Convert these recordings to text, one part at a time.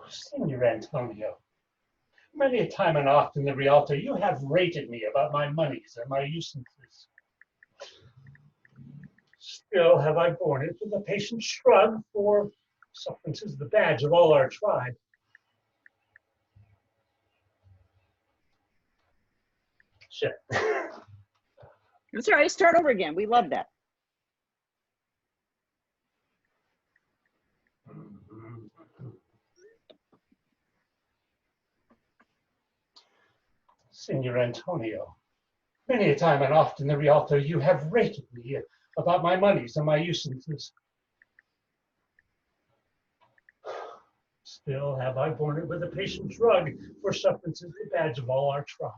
Signor Antonio, many a time and often the Rialto, you have rated me about my monies and my usances. Still have I borne it with a patient shrug, for sufferance is the badge of all our tribe. Shit. It's all right, start over again. We love that. Signor Antonio, many a time and often the Rialto, you have rated me about my monies and my usances. Still have I borne it with a patient shrug, for sufferance is the badge of all our tribe.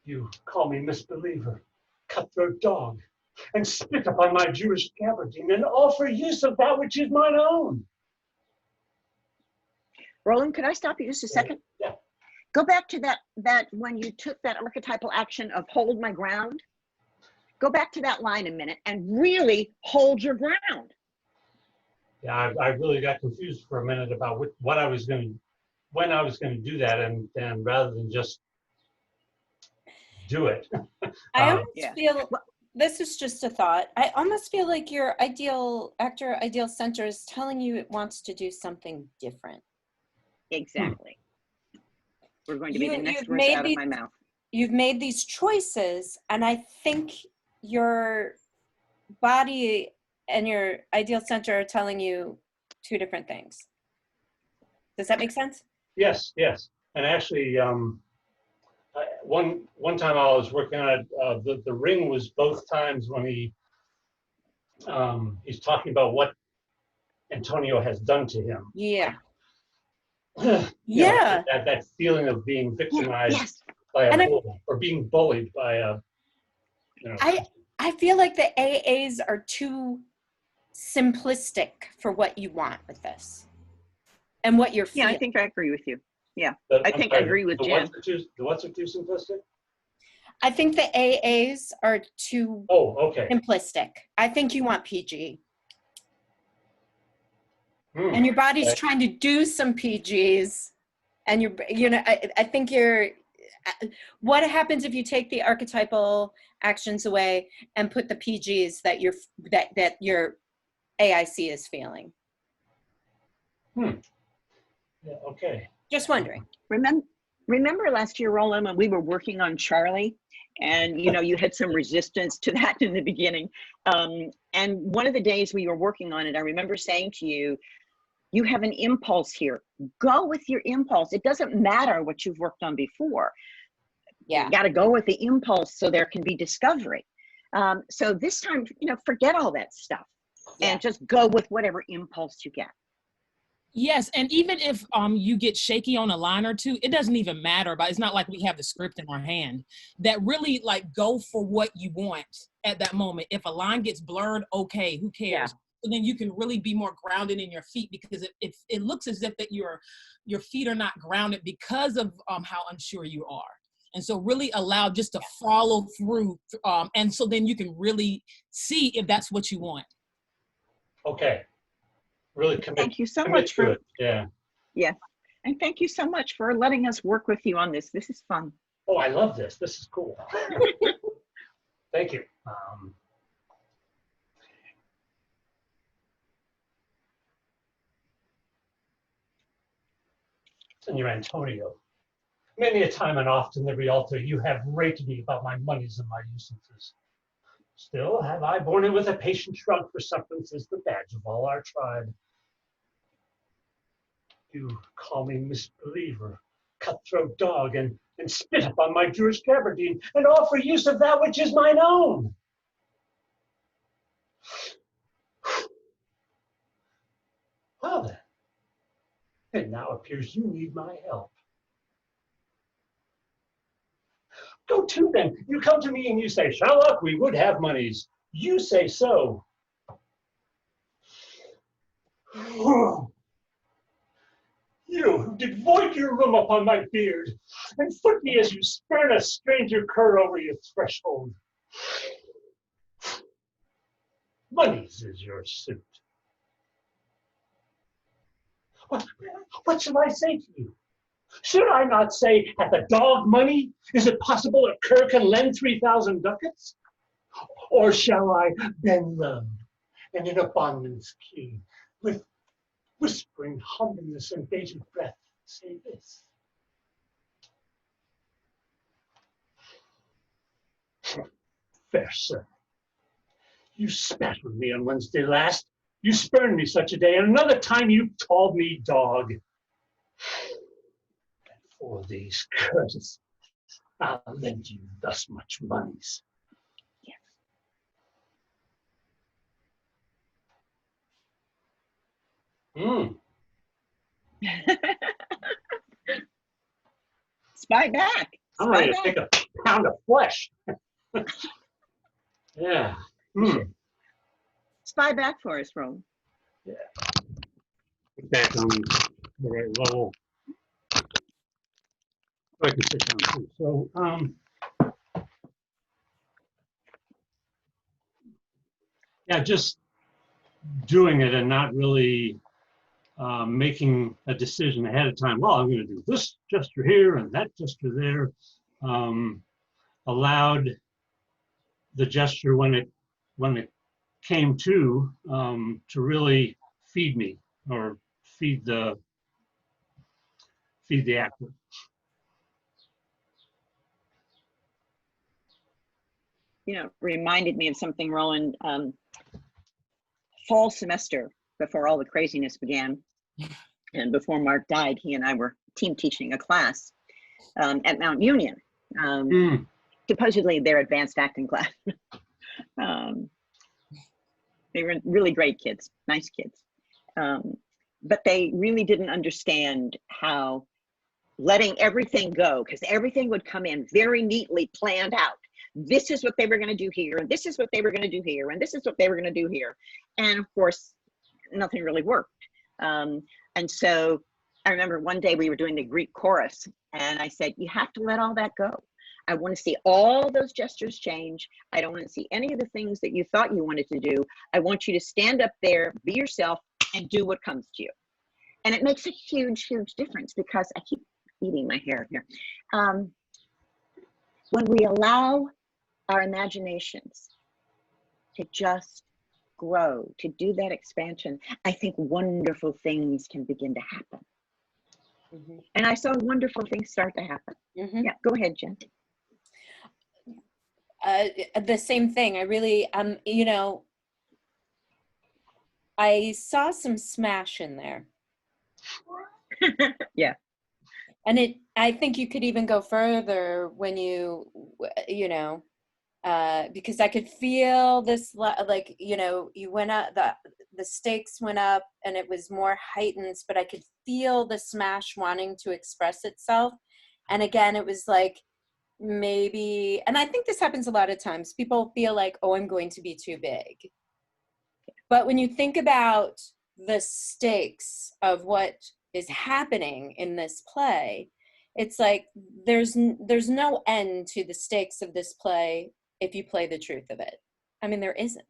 You call me misbeliever, cutthroat dog, and spit upon my Jewish gabardine, and offer use of that which is mine own. Roland, could I stop you just a second? Yeah. Go back to that when you took that archetypal action of hold my ground. Go back to that line a minute and really hold your ground. Yeah, I really got confused for a minute about when I was going to do that, and rather than just do it. I almost feel, this is just a thought, I almost feel like your ideal center is telling you it wants to do something different. Exactly. We're going to be the next words out of my mouth. You've made these choices, and I think your body and your ideal center are telling you two different things. Does that make sense? Yes. And actually, one time I was working on it, the ring was both times when he's talking about what Antonio has done to him. Yeah. Yeah. That feeling of being victimized by a bull, or being bullied by a. I feel like the AAs are too simplistic for what you want with this and what you're feeling. Yeah, I think I agree with you. Yeah, I agree with Jen. The what's are too simplistic? I think the AAs are too simplistic. I think you want PG. And your body's trying to do some PGs, and I think what happens if you take the archetypal actions away and put the PGs that your AIC is feeling? Yeah, okay. Just wondering. Remember last year, Roland, when we were working on Charlie, and you had some resistance to that in the beginning. And one of the days we were working on it, I remember saying to you, you have an impulse here. Go with your impulse. It doesn't matter what you've worked on before. Yeah. You got to go with the impulse so there can be discovery. So this time, forget all that stuff and just go with whatever impulse you get. Yes, and even if you get shaky on a line or two, it doesn't even matter. But it's not like we have the script in our hand. That really go for what you want at that moment. If a line gets blurred, okay, who cares? Yeah. So then you can really be more grounded in your feet, because it looks as if that your feet are not grounded because of how unsure you are. And so really allow just to follow through. And so then you can really see if that's what you want. Okay. Really commit. Thank you so much for it. Yeah. Yes. And thank you so much for letting us work with you on this. This is fun. Oh, I love this. This is cool. Thank you. Senor Antonio, many a time and often the Rialto, you have rated me about my monies and my usances. Still have I borne it with a patient shrug, for sufferance is the badge of all our tribe. You call me misbeliever, cutthroat dog, and spit upon my Jewish gabardine, and offer use of that which is mine own. Well then, it now appears you need my help. Go to then. You come to me and you say, Sherlock, we would have monies. You say so. You who did void your room upon my beard, and foot me as you spurn a stranger cur over your threshold. Monies is your suit. What, what shall I say to you? Should I not say, at the dog money, is it possible a cur can lend 3,000 ducats? Or shall I bend low and in abundance key, with whispering humbleness and bated breath, say this? Fair sir, you spat on me on Wednesday last. You spurned me such a day, and another time you called me dog. And for these courtesies, I'll lend you thus much monies. Mm. Spy back. I'm ready to take a pound of flesh. Yeah. Mm. Spy back for us, Rome. Yeah. Back on the right level. I can sit down too. So, yeah, just doing it and not really making a decision ahead of time. Well, I'm going to do this gesture here and that gesture there. Allowed the gesture when it came to really feed me or feed the actor. You know, reminded me of something, Roland. Fall semester, before all the craziness began, and before Mark died, he and I were team teaching a class at Mount Union. Supposedly their advanced acting class. They were really great kids, nice kids. But they really didn't understand how letting everything go, because everything would come in very neatly planned out. This is what they were going to do here, and this is what they were going to do here, and this is what they were going to do here. And of course, nothing really worked. And so I remember one day we were doing the Greek chorus, and I said, you have to let all that go. I want to see all those gestures change. I don't want to see any of the things that you thought you wanted to do. I want you to stand up there, be yourself, and do what comes to you. And it makes a huge, huge difference, because I keep eating my hair here. When we allow our imaginations to just grow, to do that expansion, I think wonderful things can begin to happen. Mm-hmm. And I saw wonderful things start to happen. Mm-hmm. Yeah, go ahead, Jen. The same thing. I really, you know, I saw some smash in there. Yeah. And I think you could even go further when you know, because I could feel this, like, you know, you went up, the stakes went up and it was more heightened, but I could feel the smash wanting to express itself. And again, it was like, maybe, and I think this happens a lot of times, people feel like, oh, I'm going to be too big. But when you think about the stakes of what is happening in this play, it's like there's no end to the stakes of this play if you play the truth of it. I mean, there isn't.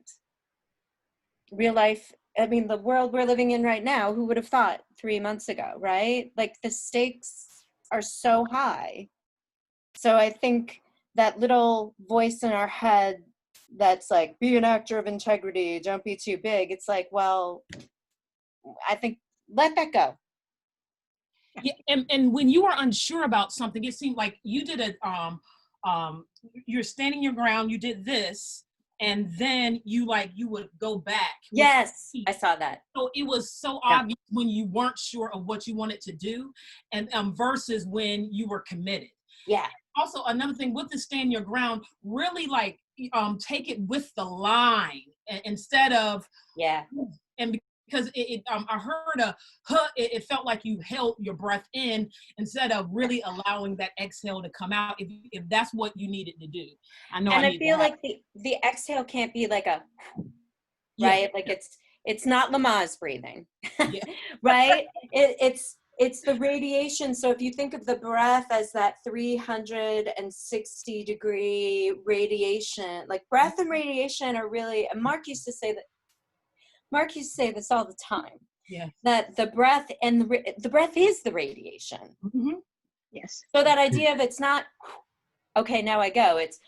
Real life, I mean, the world we're living in right now, who would have thought 3 months ago, right? Like, the stakes are so high. So I think that little voice in our head that's like, be an actor of integrity, don't be too big. It's like, well, I think let that go. Yeah, and when you were unsure about something, it seemed like you did you're standing your ground, you did this, and then you would go back. Yes, I saw that. So it was so obvious when you weren't sure of what you wanted to do, and versus when you were committed. Yeah. Also, another thing with the stand your ground, really take it with the line instead of and because I heard it felt like you held your breath in instead of really allowing that exhale to come out, if that's what you needed to do. I feel like the exhale can't be like a right, like it's not Lamaze breathing. Right. It's the radiation. So if you think of the breath as that 360 degree radiation, like breath and radiation are really, and Mark used to say this all the time. Yes. that the breath and the breath is the radiation. Mm-hmm. Yes. So that idea of it's not, okay, now I go. It's,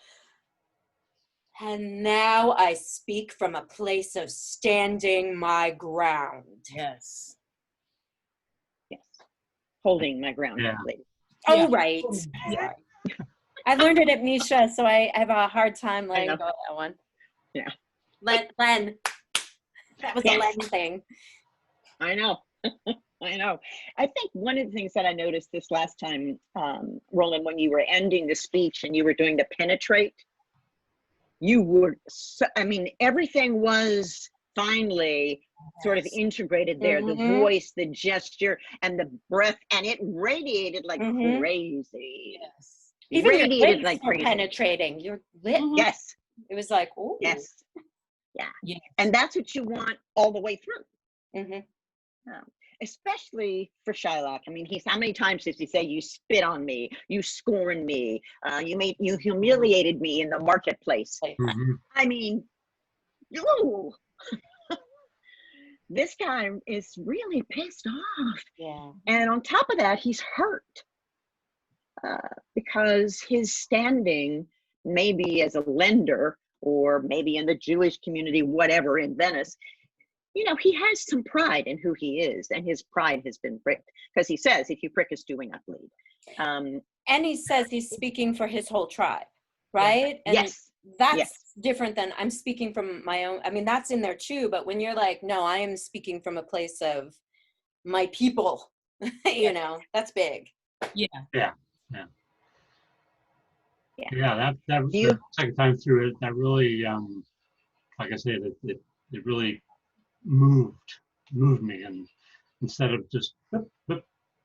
and now I speak from a place of standing my ground. Yes. Yes. Holding my ground, Yeah. lady. Oh, Yeah. right. Yeah. I learned it at Misha, so I have a hard time letting know. go of that one. Yeah. Len. That was a Yes. Len thing. I know. I know. I think one of the things that I noticed this last time, Roland, when you were ending the speech and you were doing the penetrate, you were, so, I mean, everything was finally sort of integrated there. The Mhm. voice, the gesture, and the breath, and it radiated like Mhm. crazy. Yes. It Even your radiated lips like were crazy. penetrating. Your lip. Mhm. Yes. It was like, ooh. Yes. Yeah. Yes. And that's what you want all the way through. Mhm. Especially for Shylock. I mean, how many times does he say, "You spit on me, you scorned me, you humiliated me in the marketplace"? Mhm. I mean, ooh, this guy is really pissed off. Yeah. And on top of that, he's hurt because his standing, maybe as a lender or maybe in the Jewish community, whatever, in Venice, you know, he has some pride in who he is, and his pride has been pricked because he says, "If you prick us, do we not bleed?" And he says he's speaking for his whole tribe, right? And Yes. that's Yes. different than I'm speaking from my own. I mean, that's in there too. But when you're like, no, I am speaking from a place of my people, you know, that's big. Yeah. Yeah. Yeah. Yeah. That You- the second time through it, that really, like I said, it really moved me, and instead of just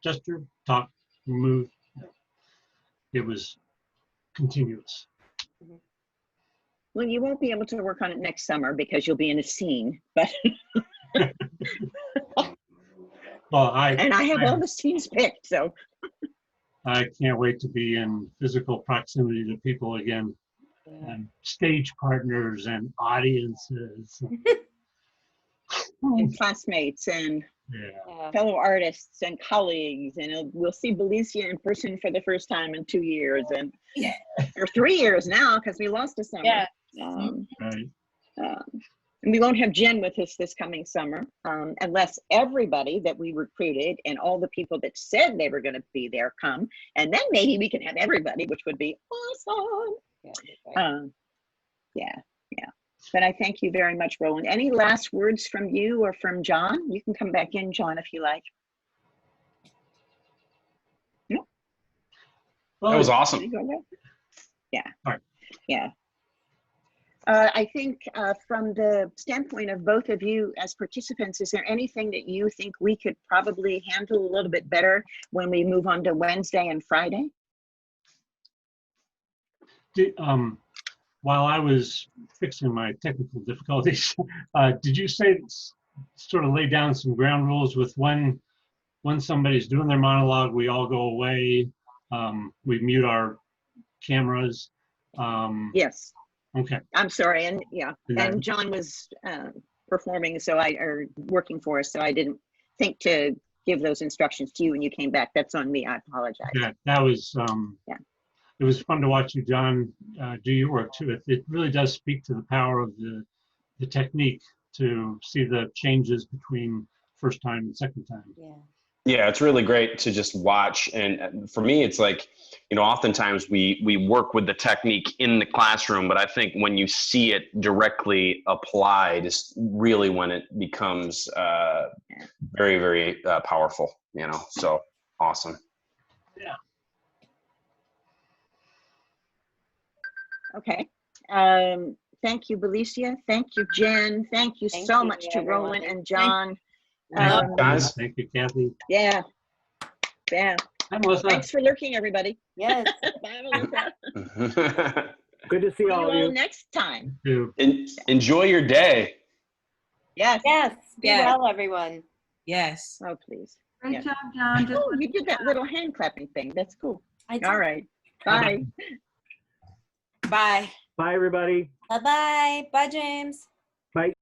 gesture, talk, move, it was continuous. Well, you won't be able to work on it next summer because you'll be in a scene, but Well, and I have all the scenes picked, so I can't wait to be in physical proximity to people again, and stage partners and audiences. and classmates and Yeah. fellow artists and colleagues, and we'll see Belicia in person for the first time in 2 years, and or 3 years now because we lost a summer. Yeah. Right. And we won't have Jen with us this coming summer, unless everybody that we recruited and all the people that said they were going to be there come, and then maybe we can have everybody, which would be awesome. Yeah. But I thank you very much, Roland. Any last words from you or from John? You can come back in, John, if you like. No? Well, That was Did awesome. you go there? Yeah. All right. Yeah. I think from the standpoint of both of you as participants, is there anything that you think we could probably handle a little bit better when we move on to Wednesday and Friday? While I was fixing my technical difficulties, did you say sort of lay down some ground rules with when somebody's doing their monologue, we all go away, we mute our cameras? Yes. Okay. I'm sorry, and yeah, and John was performing, or working for us, so I didn't think to give those instructions to you when you came back. That's on me. I apologize. Yeah, that was Yeah. It was fun to watch you, John, do your work too. It really does speak to the power of the technique to see the changes between first time and second time. Yeah. Yeah, it's really great to just watch. And for me, it's like, you know, oftentimes we work with the technique in the classroom, but I think when you see it directly applied is really when it becomes very, very powerful, you know, so awesome. Yeah. Okay. Thank you, Belicia. Thank you, Jen. Thank you so much to everyone. Roland and John. Thank you, guys. Thank you, Kathy. Yeah. Hi, Melissa. Thanks for lurking, everybody. Yes. Bye, Melissa. Good to see See you all of all you. next time. Too. Enjoy your day. Yes. Yes. Be Yes. well, everyone. Yes. Oh, please. Great Yeah. job, John. Just Oh, you did that little hand clapping thing. That's cool. I All right. Bye. Bye. Bye, everybody. Bye-bye. Bye, James. Bye.